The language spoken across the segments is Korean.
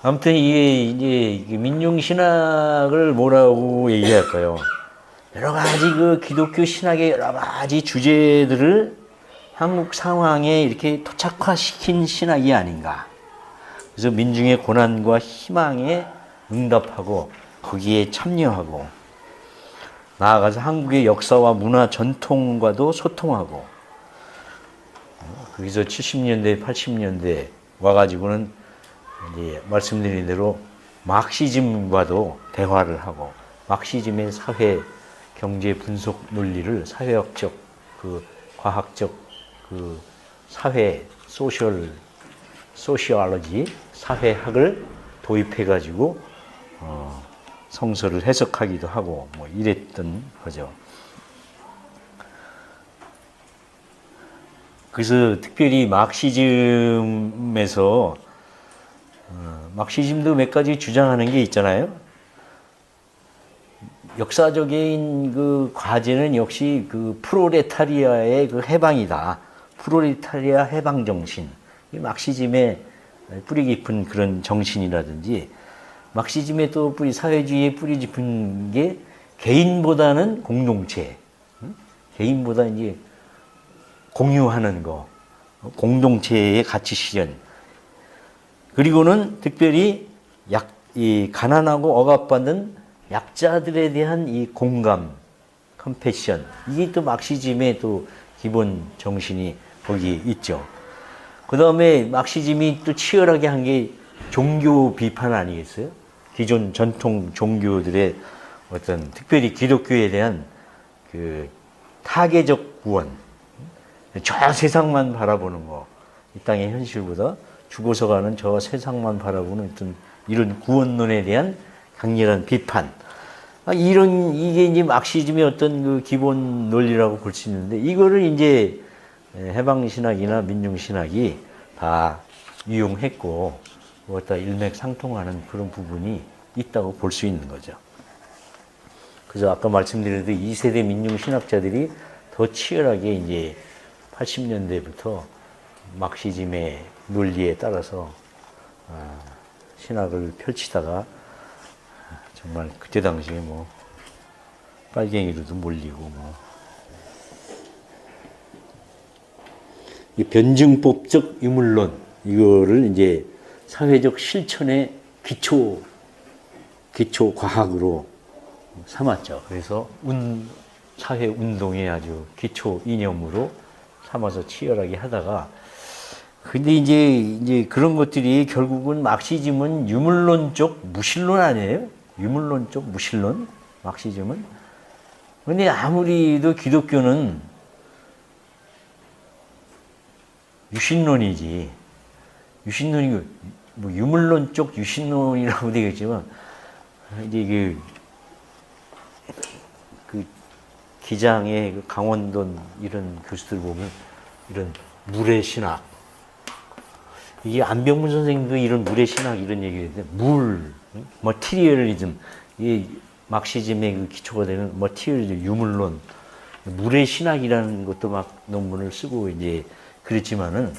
아무튼 이게 이제 민중신학을 뭐라고 얘기할까요? 여러 가지 그 기독교 신학의 여러 가지 주제들을 한국 상황에 이렇게 토착화시킨 신학이 아닌가. 그래서 민중의 고난과 희망에 응답하고 거기에 참여하고 나아가서 한국의 역사와 문화 전통과도 소통하고 거기서 70년대, 80년대 와가지고는 이제 말씀드린 대로 막시즘과도 대화를 하고 막시즘의 사회 경제 분석 논리를 사회학적 그 과학적 그 사회 소시올로지 사회학을 도입해 가지고 성서를 해석하기도 하고 뭐 이랬던 거죠. 그래서 특별히 막시즘에서 막시즘도 몇 가지 주장하는 게 있잖아요. 역사적인 그 과제는 역시 그 프롤레타리아의 그 해방이다. 프롤레타리아 해방 정신. 막시즘의 뿌리 깊은 그런 정신이라든지 막시즘의 또 뿌리 사회주의의 뿌리 깊은 게 개인보다는 공동체. 개인보다 이제 공유하는 거. 공동체의 가치 실현. 그리고는 특별히 이 가난하고 억압받는 약자들에 대한 이 공감, 컴패션. 이게 또 막시즘의 또 기본 정신이 거기 있죠. 그 다음에 막시즘이 또 치열하게 한 게 종교 비판 아니겠어요? 기존 전통 종교들의 어떤 특별히 기독교에 대한 그 타계적 구원. 저 세상만 바라보는 거. 이 땅의 현실보다 죽어서 가는 저 세상만 바라보는 어떤 이런 구원론에 대한 강렬한 비판. 이게 이제 막시즘의 어떤 그 기본 논리라고 볼 수 있는데, 이거를 이제 해방신학이나 민중신학이 다 이용했고, 뭐다 일맥상통하는 그런 부분이 있다고 볼 수 있는 거죠. 그래서 아까 말씀드린 대로 2세대 민중신학자들이 더 치열하게 이제 80년대부터 막시즘의 논리에 따라서 신학을 펼치다가 정말 그때 당시에 뭐 빨갱이로도 몰리고 뭐 이 변증법적 유물론 이거를 이제 사회적 실천의 기초 과학으로 삼았죠. 그래서 사회 운동의 아주 기초 이념으로 삼아서 치열하게 하다가 근데 이제 그런 것들이 결국은 막시즘은 유물론적 무신론 아니에요? 유물론적 무신론? 막시즘은? 근데 아무리도 기독교는 유신론이지. 유신론이고, 뭐 유물론적 유신론이라고 되겠지만, 이제 그 기장의 그 강원돈 이런 교수들 보면 이런 물의 신학, 이게 안병문 선생님도 이런 물의 신학 이런 얘기를 했는데 머티리얼리즘, 이 막시즘의 그 기초가 되는 머티리얼리즘, 유물론, 물의 신학이라는 것도 막 논문을 쓰고 이제 그랬지만은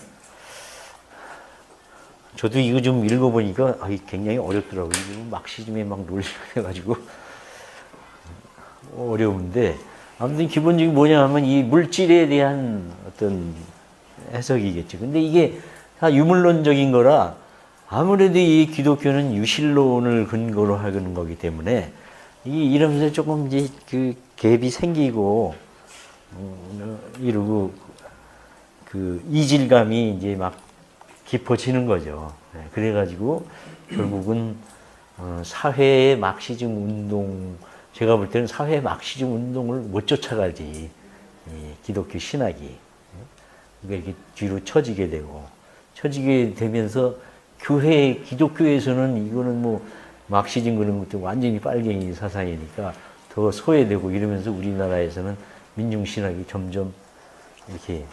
저도 이거 좀 읽어보니까 굉장히 어렵더라고요. 막시즘에 막 논리가 돼가지고 어려운데 아무튼 기본적인 뭐냐 하면 이 물질에 대한 어떤 해석이겠죠. 근데 이게 다 유물론적인 거라 아무래도 이 기독교는 유실론을 근거로 하는 거기 때문에 이러면서 조금 이제 그 갭이 생기고 이러고 그 이질감이 이제 막 깊어지는 거죠. 그래가지고 결국은 사회의 막시즘 운동, 제가 볼 때는 사회의 막시즘 운동을 못 쫓아가지 기독교 신학이. 그러니까 이렇게 뒤로 처지게 되고 처지게 되면서 기독교에서는 이거는 뭐 막시즘 그런 것도 완전히 빨갱이 사상이니까 더 소외되고 이러면서 우리나라에서는 민중신학이 점점 이렇게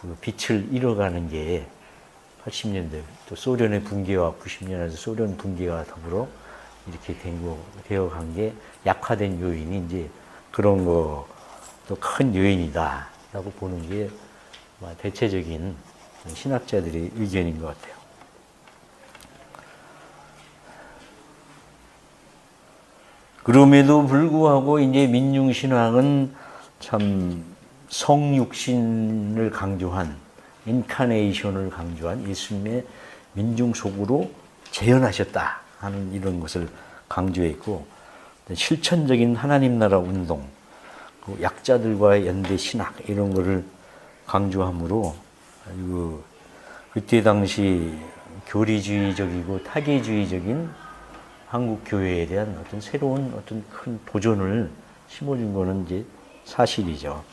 그 빛을 잃어가는 게 80년대 또 소련의 붕괴와 90년에서 소련 붕괴와 더불어 이렇게 되어간 게 약화된 요인이 이제 그런 것도 큰 요인이다라고 보는 게 대체적인 신학자들의 의견인 것 같아요. 그럼에도 불구하고 이제 민중신학은 참 성육신을 강조한, 인카네이션을 강조한 예수님의 민중 속으로 재현하셨다 하는 이런 것을 강조했고, 실천적인 하나님 나라 운동, 약자들과의 연대 신학 이런 거를 강조하므로 아주 그때 당시 교리주의적이고 타계주의적인 한국 교회에 대한 어떤 새로운 어떤 큰 도전을 심어준 거는 이제 사실이죠.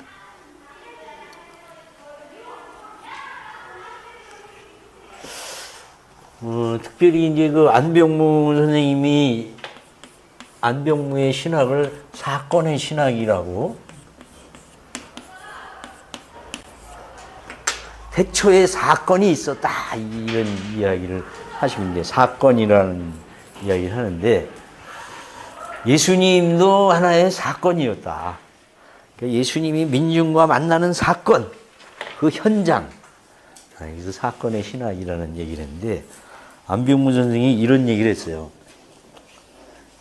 특별히 이제 그 안병무 선생님이 안병무의 신학을 사건의 신학이라고, 태초에 사건이 있었다 이런 이야기를 하시는데, 사건이라는 이야기를 하는데 예수님도 하나의 사건이었다. 그러니까 예수님이 민중과 만나는 사건, 그 현장, 그래서 사건의 신학이라는 얘기를 했는데, 안병무 선생이 이런 얘기를 했어요.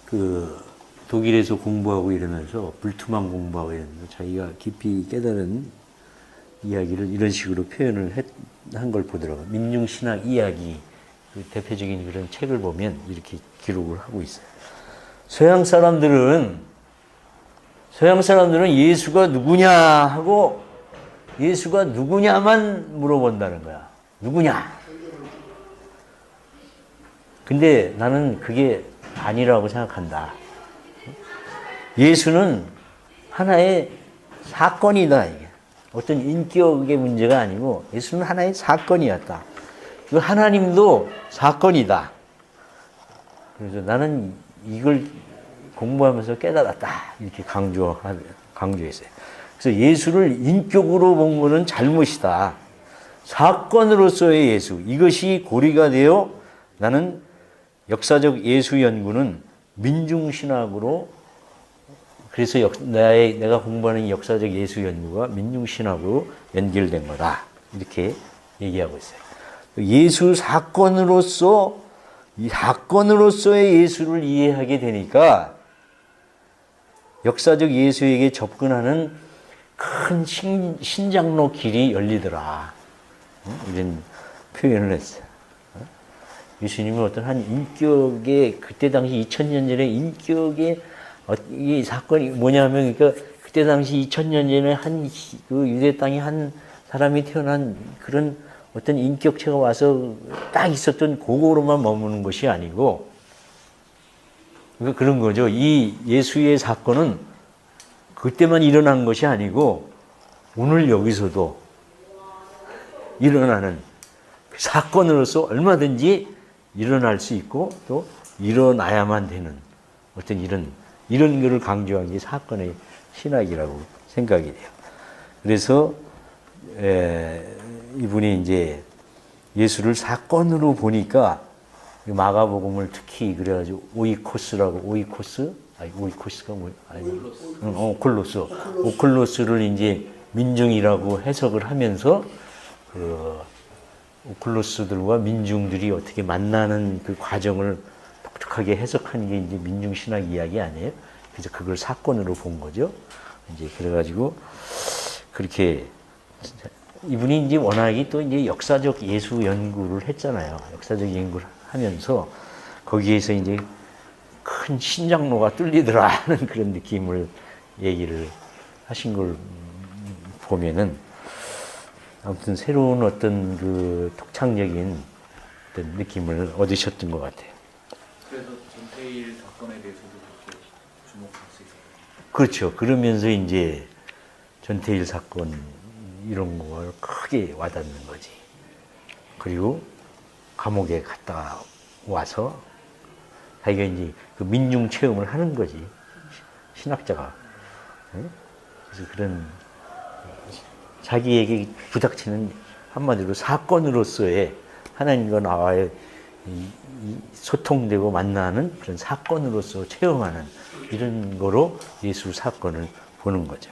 그 독일에서 공부하고 이러면서, 불투만 공부하고 이러면서 자기가 깊이 깨달은 이야기를 이런 식으로 표현을 한 걸 보더라고요. 민중신학 이야기, 그 대표적인 그런 책을 보면 이렇게 기록을 하고 있어요. 서양 사람들은 예수가 누구냐 하고, 예수가 누구냐만 물어본다는 거야. 누구냐? 근데 나는 그게 아니라고 생각한다. 예수는 하나의 사건이다. 이게. 어떤 인격의 문제가 아니고 예수는 하나의 사건이었다. 그 하나님도 사건이다. 그래서 나는 이걸 공부하면서 깨달았다. 이렇게 강조했어요. 그래서 예수를 인격으로 본 것은 잘못이다. 사건으로서의 예수, 이것이 고리가 되어 나는 역사적 예수 연구는 민중신학으로, 그래서 내가 공부하는 역사적 예수 연구가 민중신학으로 연결된 거다. 이렇게 얘기하고 있어요. 예수 사건으로서의 예수를 이해하게 되니까 역사적 예수에게 접근하는 큰 신장로 길이 열리더라. 이런 표현을 했어요. 예수님은 어떤 한 인격의, 그때 당시 2000년 전에 인격의 이 사건이 뭐냐면, 그러니까 그때 당시 2000년 전에 그 유대 땅에 한 사람이 태어난 그런 어떤 인격체가 와서 딱 있었던 그거로만 머무는 것이 아니고, 그러니까 그런 거죠. 이 예수의 사건은 그때만 일어난 것이 아니고 오늘 여기서도 일어나는 사건으로서 얼마든지 일어날 수 있고 또 일어나야만 되는 어떤 이런 것을 강조한 게 사건의 신학이라고 생각이 돼요. 그래서 이분이 이제 예수를 사건으로 보니까 마가복음을 특히 그래가지고 오클로스를 이제 민중이라고 해석을 하면서 그 오클로스들과 민중들이 어떻게 만나는 그 과정을 독특하게 해석하는 게 이제 민중신학 이야기 아니에요? 그래서 그걸 사건으로 본 거죠. 이제 그래가지고 그렇게 이분이 이제 워낙에 또 이제 역사적 예수 연구를 했잖아요. 역사적 연구를 하면서 거기에서 이제 큰 신장로가 뚫리더라 하는 그런 느낌을 얘기를 하신 걸 보면은 아무튼 새로운 어떤 그 독창적인 어떤 느낌을 얻으셨던 것 같아요. 그래서 전태일 사건에 대해서도 그렇게 주목할 수 있어요. 그렇죠. 그러면서 이제 전태일 사건 이런 걸 크게 와닿는 거지. 그리고 감옥에 갔다 와서 자기가 이제 그 민중 체험을 하는 거지. 신학자가. 그래서 그런 자기에게 부닥치는 한마디로 사건으로서의 하나님과 나와의 소통되고 만나는 그런 사건으로서 체험하는 이런 거로 예수 사건을 보는 거죠.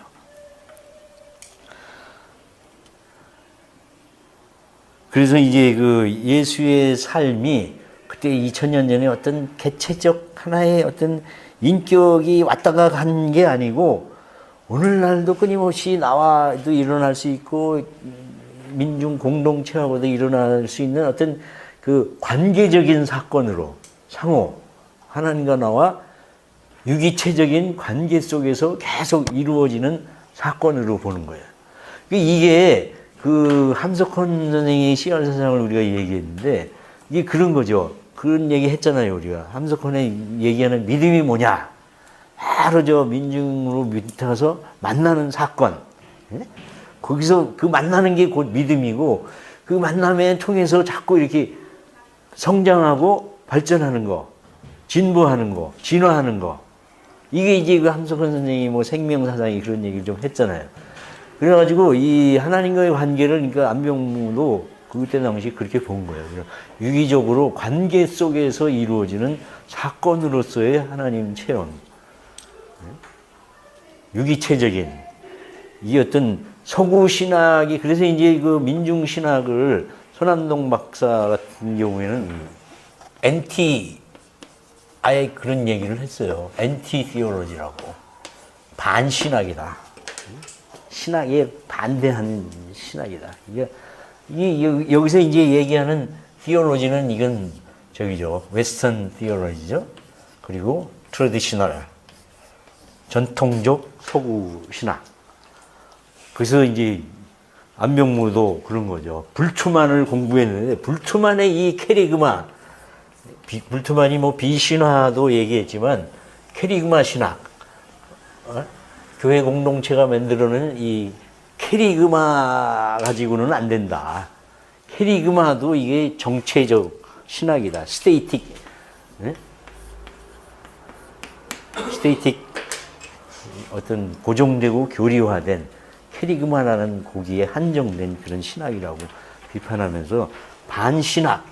그래서 이제 그 예수의 삶이 그때 2000년 전에 어떤 개체적 하나의 어떤 인격이 왔다가 간 게 아니고 오늘날도 끊임없이 나와도 일어날 수 있고 민중 공동체하고도 일어날 수 있는 어떤 그 관계적인 사건으로 상호 하나님과 나와 유기체적인 관계 속에서 계속 이루어지는 사건으로 보는 거예요. 이게 그 함석헌 선생의 씨알 사상을 우리가 얘기했는데 이게 그런 거죠. 그런 얘기 했잖아요, 우리가. 함석헌의 얘기하는 믿음이 뭐냐? 바로 저 민중으로 밑에서 만나는 사건. 예? 거기서 그 만나는 게 곧 믿음이고 그 만남에 통해서 자꾸 이렇게 성장하고 발전하는 거, 진보하는 거, 진화하는 거. 이게 이제 그 함석헌 선생이 뭐 생명사상이 그런 얘기를 좀 했잖아요. 그래가지고 이 하나님과의 관계를 그러니까 안병무도 그때 당시 그렇게 본 거예요. 유기적으로 관계 속에서 이루어지는 사건으로서의 하나님 체험. 유기체적인 이 어떤 서구 신학이 그래서 이제 그 민중 신학을 손한동 박사 같은 경우에는 아예 그런 얘기를 했어요. 엔티 티올로지라고. 반신학이다. 신학에 반대하는 신학이다. 이게 여기서 이제 얘기하는 티올로지는 이건 저기죠. 웨스턴 티올로지죠. 그리고 트래디셔널. 전통적 서구 신학. 그래서 이제 안병무도 그런 거죠. 불투만을 공부했는데 불투만의 이 캐리그마, 불투만이 뭐 비신화도 얘기했지만 캐리그마 신학, 교회 공동체가 만들어낸 이 캐리그마 가지고는 안 된다. 캐리그마도 이게 정체적 신학이다. 스테이틱, 스테이틱 어떤 고정되고 교리화된 캐리그마라는 고기에 한정된 그런 신학이라고 비판하면서 반신학,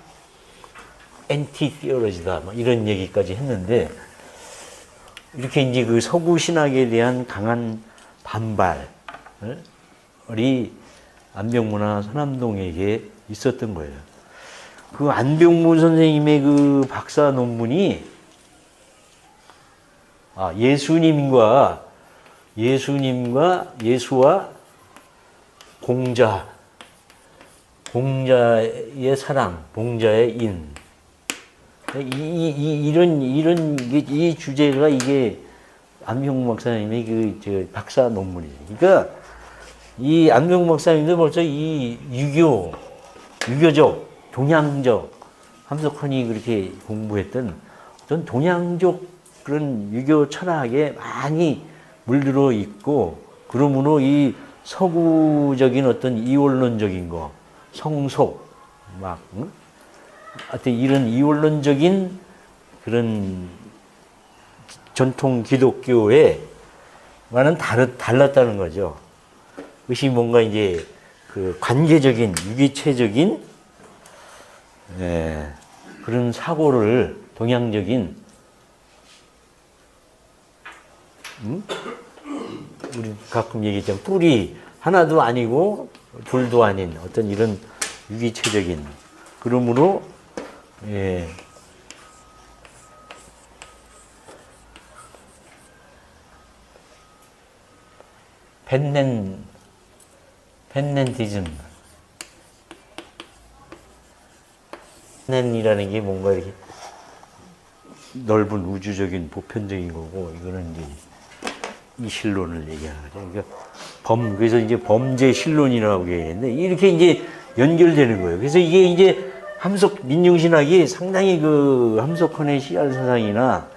엔티 티올로지다 뭐 이런 얘기까지 했는데 이렇게 이제 그 서구 신학에 대한 강한 반발이 안병무나 손한동에게 있었던 거예요. 그 안병무 선생님의 그 박사 논문이 예수와 공자의 사랑, 공자의 인. 이 주제가 이게 안병무 박사님의 그 박사 논문이죠. 그러니까 이 안병무 박사님도 벌써 이 유교적, 동양적, 함석헌이 그렇게 공부했던 어떤 동양적 그런 유교 철학에 많이 물들어 있고, 그러므로 이 서구적인 어떤 이원론적인 거, 성속, 하여튼 이런 이원론적인 그런 전통 기독교에와는 달랐다는 거죠. 그것이 뭔가 이제 그 관계적인, 유기체적인 그런 사고를 동양적인 우리 가끔 얘기했잖아요. 뿔이 하나도 아니고 둘도 아닌 어떤 이런 유기체적인 그러므로 펜넨티즘 펜넨이라는 게 뭔가 이렇게 넓은 우주적인 보편적인 거고, 이거는 이제 이 신론을 얘기하는 거죠. 그러니까 그래서 이제 범죄 신론이라고 얘기했는데, 이렇게 이제 연결되는 거예요. 그래서 이게 이제 민중신학이 상당히 그 함석헌의 씨알 사상이나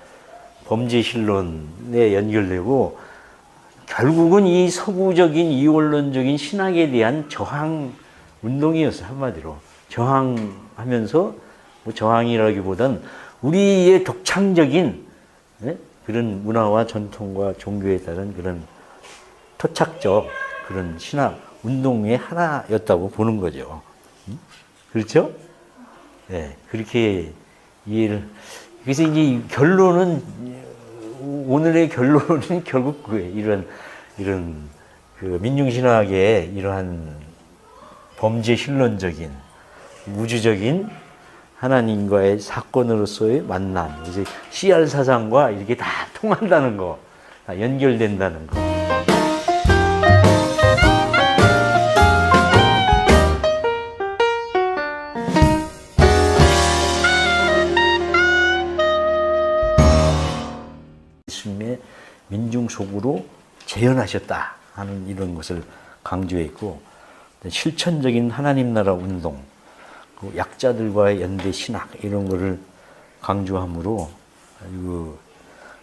범죄 신론에 연결되고, 결국은 이 서구적인 이원론적인 신학에 대한 저항 운동이었어요. 한마디로. 저항하면서, 뭐 저항이라기보단 우리의 독창적인 그런 문화와 전통과 종교에 따른 그런 토착적 그런 신학 운동의 하나였다고 보는 거죠. 그렇죠? 네, 그렇게 이해를. 그래서 이제 오늘의 결론은 결국 이런 그 민중신학의 이러한 범죄 신론적인 우주적인 하나님과의 사건으로서의 만남, 이제 CR 사상과 이렇게 다 통한다는 거, 다 연결된다는 거. 예수님의 민중 속으로 재현하셨다 하는 이런 것을 강조했고, 실천적인 하나님 나라 운동, 약자들과의 연대 신학 이런 거를 강조함으로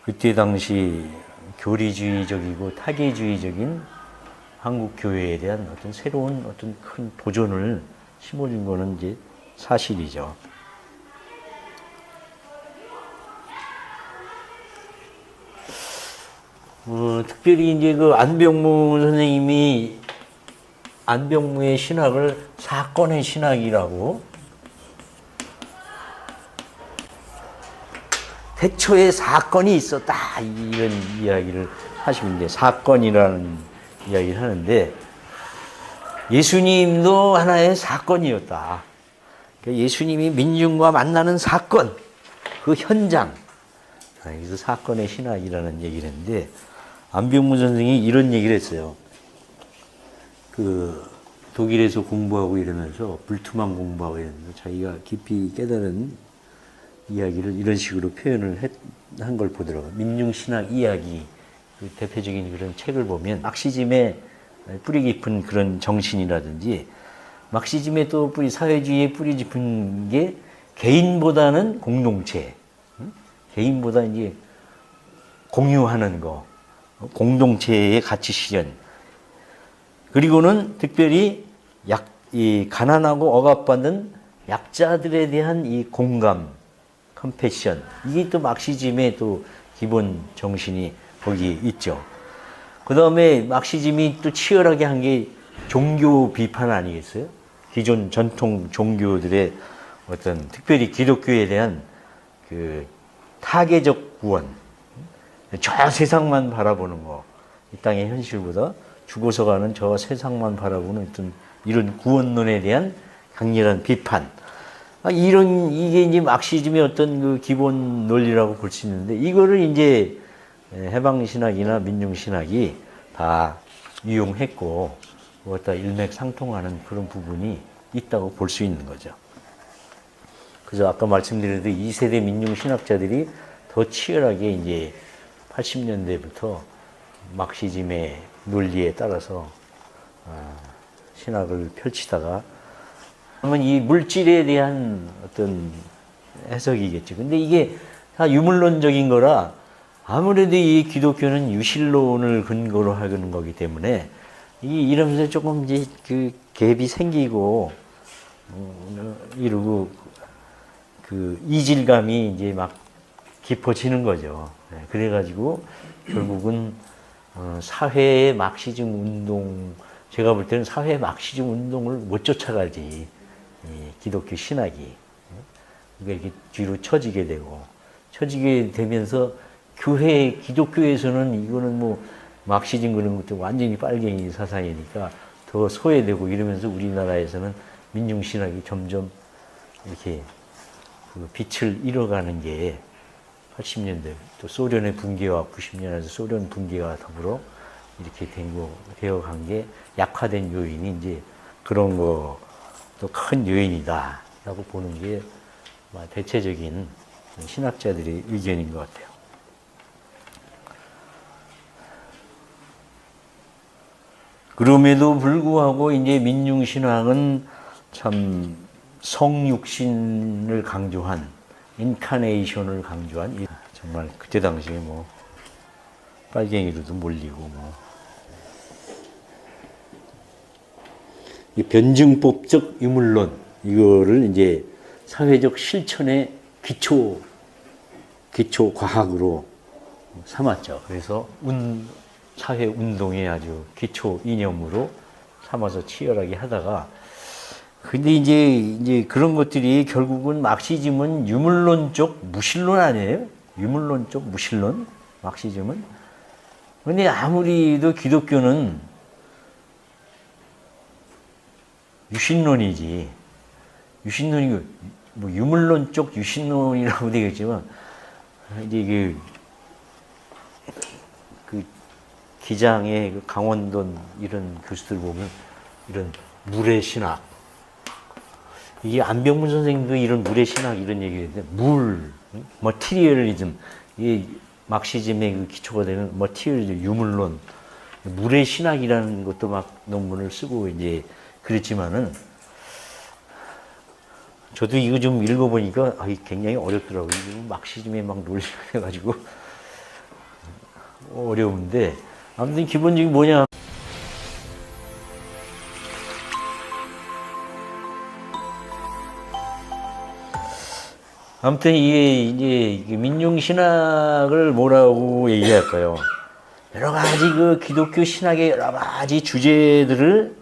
그때 당시 교리주의적이고 타계주의적인 한국 교회에 대한 어떤 새로운 어떤 큰 도전을 심어준 거는 이제 사실이죠. 특별히 이제 그 안병무 선생님이 안병무의 신학을 사건의 신학이라고, 태초에 사건이 있었다 이런 이야기를 하시는데, 사건이라는 이야기를 하는데 예수님도 하나의 사건이었다. 그러니까 예수님이 민중과 만나는 사건, 그 현장, 그래서 사건의 신학이라는 얘기를 했는데, 안병무 선생이 이런 얘기를 했어요. 그 독일에서 공부하고 이러면서, 불투만 공부하고 이러면서 자기가 깊이 깨달은 이야기를 이런 식으로 표현을 한 걸 보더라고요. 민중신학 이야기, 그 대표적인 그런 책을 보면 막시즘의 뿌리 깊은 그런 정신이라든지, 막시즘의 또 사회주의의 뿌리 깊은 게 개인보다는 공동체, 개인보다 이제 공유하는 거, 공동체의 가치 실현, 그리고는 특별히 이 가난하고 억압받는 약자들에 대한 이 공감, 컴패션, 이게 또 막시즘의 또 기본 정신이 거기 있죠. 그 다음에 막시즘이 또 치열하게 한 게 종교 비판 아니겠어요? 기존 전통 종교들의 어떤, 특별히 기독교에 대한 그 타계적 구원, 저 세상만 바라보는 거, 이 땅의 현실보다 죽어서 가는 저 세상만 바라보는 어떤 이런 구원론에 대한 강렬한 비판, 이게 이제 막시즘의 어떤 그 기본 논리라고 볼 수 있는데, 이거를 이제 해방신학이나 민중신학이 다 이용했고, 그것과 일맥상통하는 그런 부분이 있다고 볼 수 있는 거죠. 그래서 아까 말씀드린 2세대 민중신학자들이 더 치열하게 이제 80년대부터 막시즘의 논리에 따라서 신학을 펼치다가, 그러면 이 물질에 대한 어떤 해석이겠죠. 근데 이게 다 유물론적인 거라, 아무래도 이 기독교는 유실론을 근거로 하는 거기 때문에 이러면서 조금 이제 그 갭이 생기고 이러고 그 이질감이 이제 막 깊어지는 거죠. 그래가지고 결국은 사회의 막시즘 운동, 제가 볼 때는 사회의 막시즘 운동을 못 쫓아가지, 기독교 신학이. 그러니까 이렇게 뒤로 처지게 되고, 처지게 되면서 교회, 기독교에서는 이거는 뭐 막시즘 그런 것도 완전히 빨갱이 사상이니까 더 소외되고 이러면서 우리나라에서는 민중신학이 점점 이렇게 그 빛을 잃어가는 게 80년대, 또 소련의 붕괴와 90년에서 소련 붕괴와 더불어 이렇게 되어 간 게, 약화된 요인이 이제 그런 것도 큰 요인이다 라고 보는 게 대체적인 신학자들의 의견인 것 같아요. 그럼에도 불구하고 이제 민중신학은 참 성육신을 강조한, 인카네이션을 강조한, 정말 그때 당시에 뭐 빨갱이로도 몰리고 뭐 이 변증법적 유물론, 이거를 이제 사회적 실천의 기초 과학으로 삼았죠. 그래서 사회 운동의 아주 기초 이념으로 삼아서 치열하게 하다가, 근데 이제 그런 것들이 결국은 막시즘은 유물론적 무신론 아니에요? 유물론적 무신론? 막시즘은? 근데 아무리도 기독교는 유신론이지. 유신론이고, 뭐 유물론 쪽 유신론이라고 되겠지만 이제 그 기장의 그 강원돈 이런 교수들 보면 이런 물의 신학, 이게 안병문 선생님도 이런 물의 신학 이런 얘기했는데, 물, 머티리얼리즘, 이게 막시즘의 그 기초가 되는 머티리얼리즘, 유물론, 물의 신학이라는 것도 막 논문을 쓰고 이제 그랬지만은, 저도 이거 좀 읽어보니까 굉장히 어렵더라고요. 막시즘에 막 논리가 돼가지고 어려운데, 아무튼 기본적인 뭐냐. 아무튼 이게 이제 민중신학을 뭐라고 얘기할까요? 여러 가지 그 기독교 신학의 여러 가지 주제들을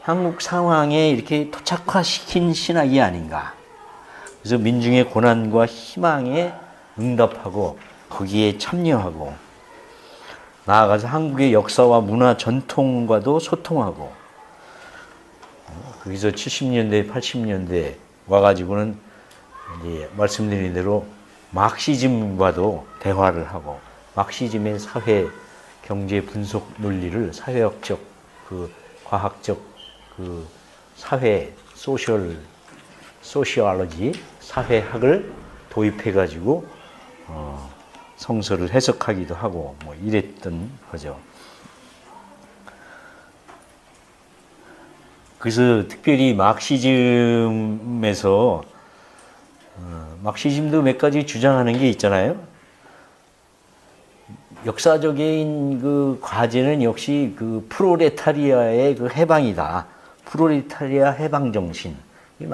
한국 상황에 이렇게 토착화시킨 신학이 아닌가. 그래서 민중의 고난과 희망에 응답하고 거기에 참여하고, 나아가서 한국의 역사와 문화 전통과도 소통하고, 거기서 70년대, 80년대 와가지고는 이제 말씀드린 대로 막시즘과도 대화를 하고, 막시즘의 사회 경제 분석 논리를 사회학적, 그 과학적, 그 사회 소시올로지 사회학을 도입해 가지고 성서를 해석하기도 하고 뭐 이랬던 거죠. 그래서 특별히 막시즘에서 막시즘도 몇 가지 주장하는 게 있잖아요. 역사적인 그 과제는 역시 그 프롤레타리아의 그 해방이다. 프롤레타리아 해방 정신.